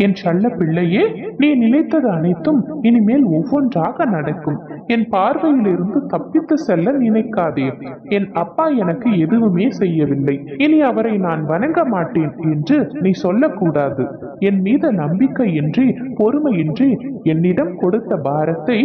என் செல்ல பிள்ளையே, நீ நினைத்தது அனைத்தும் இனிமேல் ஒவ்வொன்றாக நடக்கும். என் பார்வையில் இருந்து தப்பித்து செல்ல நினைக்காதே. என் அப்பா எனக்கு எதுவுமே செய்யவில்லை, இனி அவரை நான் வணங்க மாட்டேன் என்று நீ சொல்லக்கூடாது. என் மீது நம்பிக்கையின்றி பொறுமையின்றி என்னிடம் கொடுத்த பாரத்தை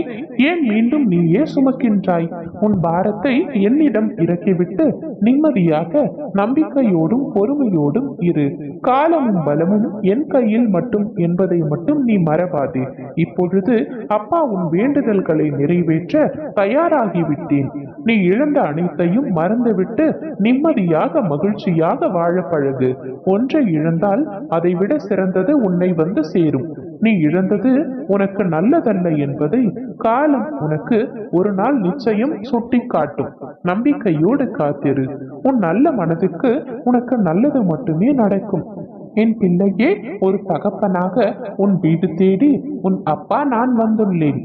ஏன் மீண்டும் நீயே சுமக்கின்றாய்? உன் பாரத்தை என்னிடம் இறக்கிவிட்டு நிம்மதியாக நம்பிக்கையோடும் பொறுமையோடும் இரு. காலமும் பலமும் என் கையில் மட்டும் என்பதை மட்டும் நீ மறவாதே. இப்பொழுது அப்பா உன் வேண்டுதல்களை நிறைவேற்ற தயாராகிவிட்டேன். நீ இழந்த அனைத்தையும் மறந்துவிட்டு நிம்மதியாக மகிழ்ச்சியாக வாழ பழகு. ஒன்றை இழந்தால் அதை விட சிறந்தது உன்னை வந்து சேரும். நீ இழந்தது உனக்கு நல்லதல்ல என்பதை காலம் உனக்கு ஒரு நாள் நிச்சயம் சுட்டி காட்டும். நம்பிக்கையோடு காத்திரு. உன் நல்ல மனதுக்கு உனக்கு நல்லது மட்டுமே நடக்கும். என் பிள்ளையே, ஒரு தகப்பனாக உன் வீடு தேடி உன் அப்பா நான் வந்துள்ளேன்.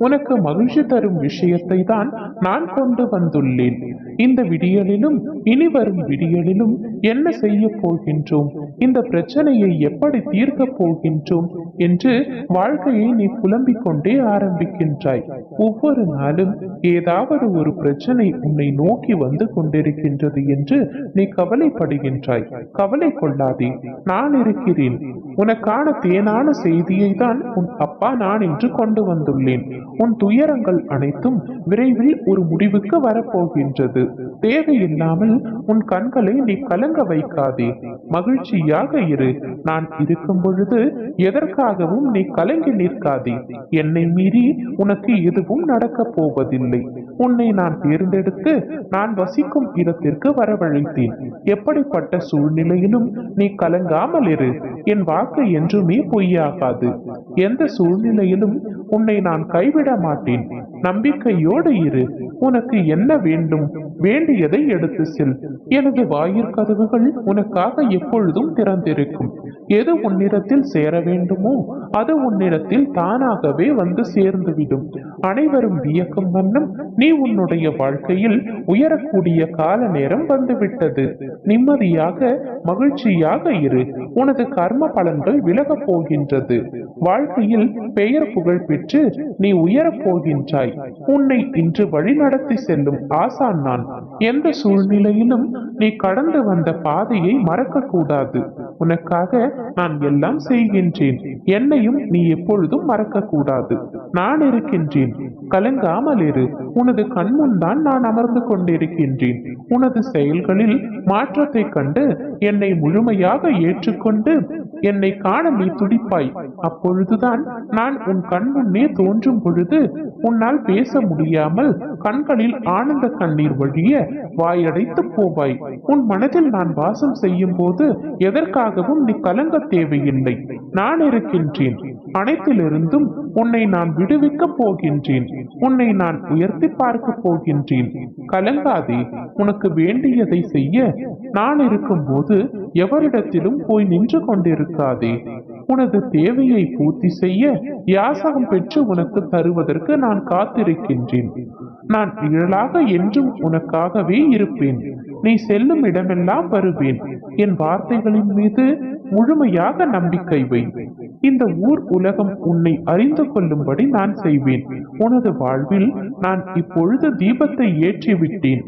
உனக்கு மகிழ்ச்சி தரும் விஷயத்தை தான் நான் கொண்டு வந்துள்ளேன். இந்த விடியலிலும் இனி வரும் விடியலிலும் என்ன செய்ய போகின்றோம், இந்த பிரச்சனையை எப்படி தீர்க்க போகின்றோம் என்று வாழ்க்கையை நீ புலம்பிக் கொண்டே ஆரம்பிக்கின்றாய். ஒவ்வொரு நாளும் ஏதாவது ஒரு பிரச்சனை உன்னை நோக்கி வந்து கொண்டிருக்கின்றது என்று நீ கவலைப்படுகின்றாய். கவலை கொள்ளாதே, நான் இருக்கிறேன். உனக்கான தேனான செய்தியை தான் உன் அப்பா நான் என்று கொண்டு வந்துள்ளேன். உன் துயரங்கள் அனைத்தும் விரைவில் ஒரு முடிவுக்கு வரப்போகின்றது. தேவையில்லாமல் உன் கண்களை நீ கலங்க வைக்காதே. மகிழ்ச்சியாக இரு. நான் இருக்கும் பொழுது எதற்காகவும் நீ கலங்கி நிற்காதே. என்னை மீறி உனக்கு எதுவும் நடக்கப் போவதில்லை. உன்னை நான் தேர்ந்தெடுத்து நான் வசிக்கும் இடத்திற்கு வரவழைத்தேன். எப்படிப்பட்ட சூழ்நிலையிலும் நீ கலங்காமல் இரு. என் வாக்கு என்றுமே பொய்யாகாது. எந்த சூழ்நிலையிலும் உன்னை நான் கைவிட மாட்டேன். நம்பிக்கையோடு இரு. உனக்கு என்ன வேண்டும், வேண்டியதை எடுத்து செல். எனது வாயிற்கதவுகள் உனக்காக எப்பொழுதும் திறந்திருக்கும். எது உன்னிடத்தில் சேர வேண்டுமோ அது உன்னிடத்தில் தானாகவே வந்து சேர்ந்துவிடும். அனைவரும் வியக்கும் வண்ணம் நீ உன்னுடைய வாழ்க்கையில் உயரக்கூடிய கால நேரம் வந்துவிட்டது. நிம்மதியாக மகிழ்ச்சியாக இரு. உனது கர்ம பலன்கள் விலகப் போகின்றது. வாழ்க்கையில் பெயர் புகழ் பெற்று நீ உயரப் போகின்றாய். உன்னை இன்று வழிநடத்தி செல்லும் ஆசான் நான். எந்த சூழ்நிலையிலும் நீ கடந்து வந்த பாதையை மறக்க கூடாது. உனக்காக நான் எல்லாம் செய்கின்றேன். என்னையும் நீ எப்பொழுதும் மறக்க கூடாது. நான் இருக்கின்றேன். கலங்காமல் இரு. உனது கண்முன் தான் நான் அமர்ந்து கொண்டிருக்கின்றேன். உனது செயல்களில் மாற்றத்தை கண்டு என்னை முழுமையாக ஏற்றுக்கொண்டு என்னை காண நீ துடிப்பாய். அப்பொழுதுதான் நான் உன் கண் முன்னே தோன்றும் பொழுது உன்னால் பேச முடியாமல் கண்களில் ஆனந்த கண்ணீர் வழிய வாயடைத்து போவாய். உன் மனதில் நான் வாசம் செய்யும் போது எதற்காகவும் நீ கலங்க தேவையில்லை. நான் இருக்கின்றேன். அனைத்திலிருந்தும் உன்னை நான் விடுவிக்க போகின்றேன். உன்னை நான் உயர்த்தி பார்க்க போகின்றேன். கலங்காதே. உனக்கு வேண்டியதை செய்ய நான் இருக்கும் போது எவரிடத்திலும் போய் நின்று கொண்டிருக்காதே. உனது தேவையை பூர்த்தி செய்ய யாசகம் பெற்று உனக்கு தருவதற்கு நான் காத்திருக்கின்றேன். நான் நிழலாக என்றும் உனக்காகவே இருப்பேன். நீ செல்லும் இடமெல்லாம் வருவேன். என் வார்த்தைகளின் மீது முழுமையாக நம்பிக்கை வை. இந்த ஊர் உலகம் உன்னை அறிந்து கொள்ளும்படி நான் செய்வேன். உனது வாழ்வில் நான் இப்பொழுது தீபத்தை ஏற்றிவிட்டேன்.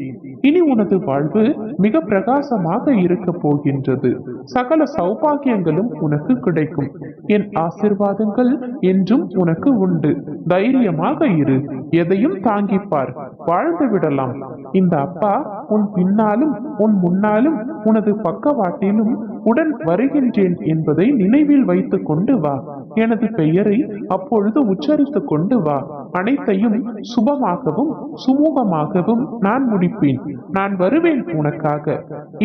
இனி உனது வாழ்வு மிக பிரகாசமாக இருக்க போகின்றது. சகல சௌபாகியங்களும் உனக்கு கிடைக்கும். என் ஆசிர்வாதங்கள் என்றும் உனக்கு உண்டு. தைரியமாக இரு. எதையும் தாங்கிப்பார். வாழ்ந்து விடலாம். இந்த அப்பா உன் பின்னாலும் உன் முன்னாலும் உனது பக்கவாட்டிலும் உடன் வருகின்றேன் என்பதை நினைவில் வைத்துக் கொண்டு வா. எனது பெயரை அப்பொழுது உச்சரித்துக் கொண்டு வா. அனைத்தையும் சுபமாகவும் சுமூகமாகவும் நான் முடிப்பேன். நான் வருவேன் உனக்காக.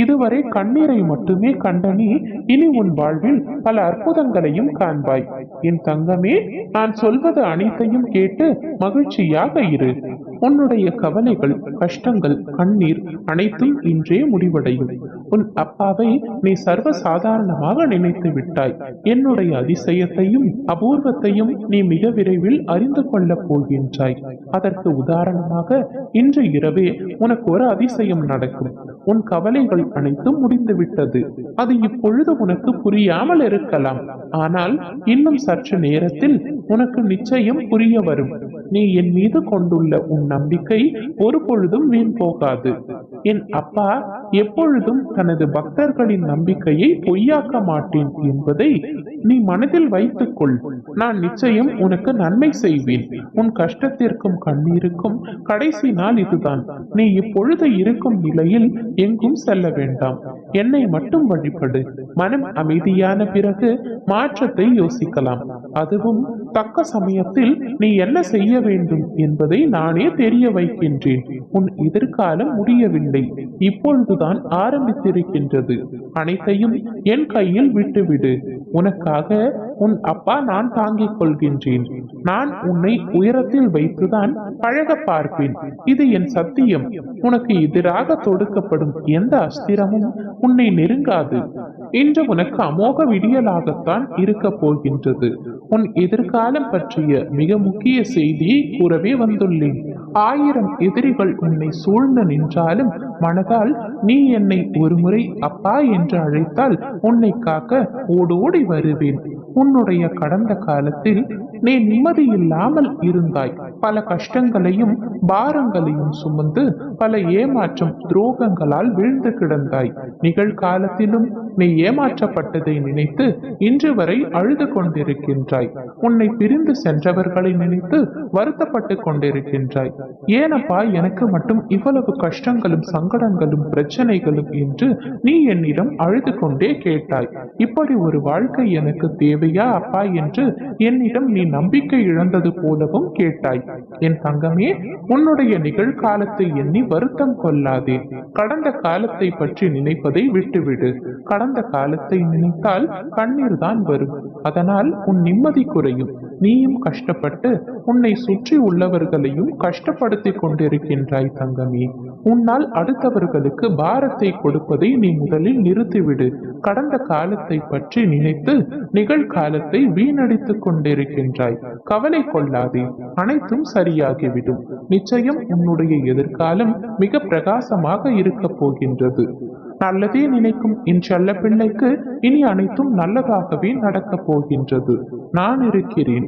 இதுவரை கண்ணீரை மட்டுமே கண்ட நீ இனி உன் வாழ்வில் பல அற்புதங்களையும் காண்பாய். என் தங்கமே, நான் சொல்வது அனைத்தையும் கேட்டு மகிழ்ச்சியாக இரு. உன்னுடைய கவலைகள், கஷ்டங்கள், கண்ணீர் அனைத்தும் இன்றே முடிவடையும். உன் அப்பாவை நீ சர்வ சாதாரணமாக நினைத்து விட்டாய். என்னுடைய அதிசயத்தையும் அபூர்வத்தையும் நீ மிக விரைவில் அறிந்து கொள்ளப் போகின்றாய். அதற்கு உதாரணமாக இன்று இரவே உனக்கு ஒரு அதிசயம் நடக்கும். உன் கவலைகள் அனைத்தும் முடிந்துவிட்டது. அது இப்பொழுது உனக்கு புரியாமல் இருக்கலாம். ஆனால் இன்னும் சற்று நேரத்தில் உனக்கு நிச்சயம் புரிய வரும். நீ என் மீது கொண்டுள்ள உன் நம்பிக்கை ஒரு பொழுதும் வீண் போகாது. என் அப்பா எப்பொழுதும் தனது பக்தர்களின் நம்பிக்கையை பொய்யாக்க மாட்டேன் என்பதை நீ மனதில் வைத்துக்கொள். நான் நிச்சயம் உனக்கு நன்மை செய்வேன். உன் கஷ்டத்திற்கும் கண்ணீருக்கும் கடைசி நாள் இதுதான். நீ இப்பொழுது இருக்கும் நிலையில் எங்கும் செல்ல வேண்டாம். என்னை மட்டும் வழிபடு. மனம் அமைதியான பிறகு மாற்றத்தை யோசிக்கலாம். அதுவும் தக்க சமயத்தில் நீ என்ன செய்ய வேண்டும் என்பதை நானே தெரிய வைக்கின்றேன். உன் எதிர்காலம் முடியவில்லை, இப்பொழுதுதான் ஆரம்பித்திருக்கின்றது. அனைத்தையும் என் கையில் விட்டுவிடு. உனக்காக உன் அப்பா நான் தாங்கிக் கொள்கின்றேன். நான் உன்னை உயரத்தில் வைத்துதான் பழக பார்ப்பேன். இது என் சத்தியம். உனக்கு எதிராக தொடுக்கப்படும் எந்த அஸ்திரமும் உன்னை நெருங்காது. இன்று உனக்கு அமோக விடியலாகத்தான் இருக்க போகின்றது. உன் எதிர்காலம் பற்றிய மிக முக்கிய செய்தியை கூறவே வந்துள்ளேன். 1000 எதிரிகள் உன்னை சூழ்ந்து நின்றாலும் மனதால் நீ என்னை ஒருமுறை அப்பா என்று அழைத்தால் உன்னை காக்க ஓடோடி வருவேன். உன்னுடைய கடந்த காலத்தில் நீ நிம்மதி இல்லாமல் இருந்தாய். பல கஷ்டங்களையும் பாரங்களையும் சுமந்து பல ஏமாற்றம் துரோகங்களால் வீழ்ந்து கிடந்தாய். நிகழ்காலத்திலும் நீ ஏமாற்றப்பட்டதை நினைத்து இன்று வரை அழுது கொண்டிருக்கின்றாய். உன்னை பிரிந்து சென்றவர்களை நினைத்து வருத்தப்பட்டு கொண்டிருக்கின்றாய். ஏனப்பா எனக்கு மட்டும் இவ்வளவு கஷ்டங்களும் சங்கடங்களும் பிரச்சனைகளும் என்று நீ என்னிடம் அழுது கொண்டே கேட்டாய். இப்படி ஒரு வாழ்க்கை எனக்கு தேவையா அப்பா என்று என்னிடம் நீ நம்பிக்கை இழந்தது போலவும் கேட்டாய். என் தங்கமே, உன்னுடைய நிகழ்காலத்தை எண்ணி வருத்தம் கொள்ளாதே. கடந்த காலத்தை பற்றி நினைப்பதை விட்டுவிடு. கடந்த காலத்தை நினைத்தால் கண்ணீர் தான் வரும். அதனால் உன் நிம்மதி குறையும். நீயும் கஷ்டப்பட்டு உன்னை சுற்றி உள்ளவர்களையும் கஷ்டப்படுத்திக் கொண்டிருக்கின்றாய் தங்கமே. உன்னால் அடுத்தவர்களுக்கு பாரத்தை கொடுப்பதை நீ முதலில் நிறுத்திவிடு. கடந்த காலத்தை பற்றி நினைத்து நிகழ்காலத்தை வீணடித்துக் கொண்டிருக்கின்றாய். கவலை கொள்ளாதே, அனைத்தும் சரியாகிவிடும். நிச்சயம் உன்னுடைய எதிர்காலம் மிக பிரகாசமாக இருக்க போகின்றது. நல்லதே நினைக்கும் என் செல்ல பிள்ளைக்கு இனி அனைத்தும் நல்லதாகவே நடக்கப் போகின்றது. நான் இருக்கிறேன்.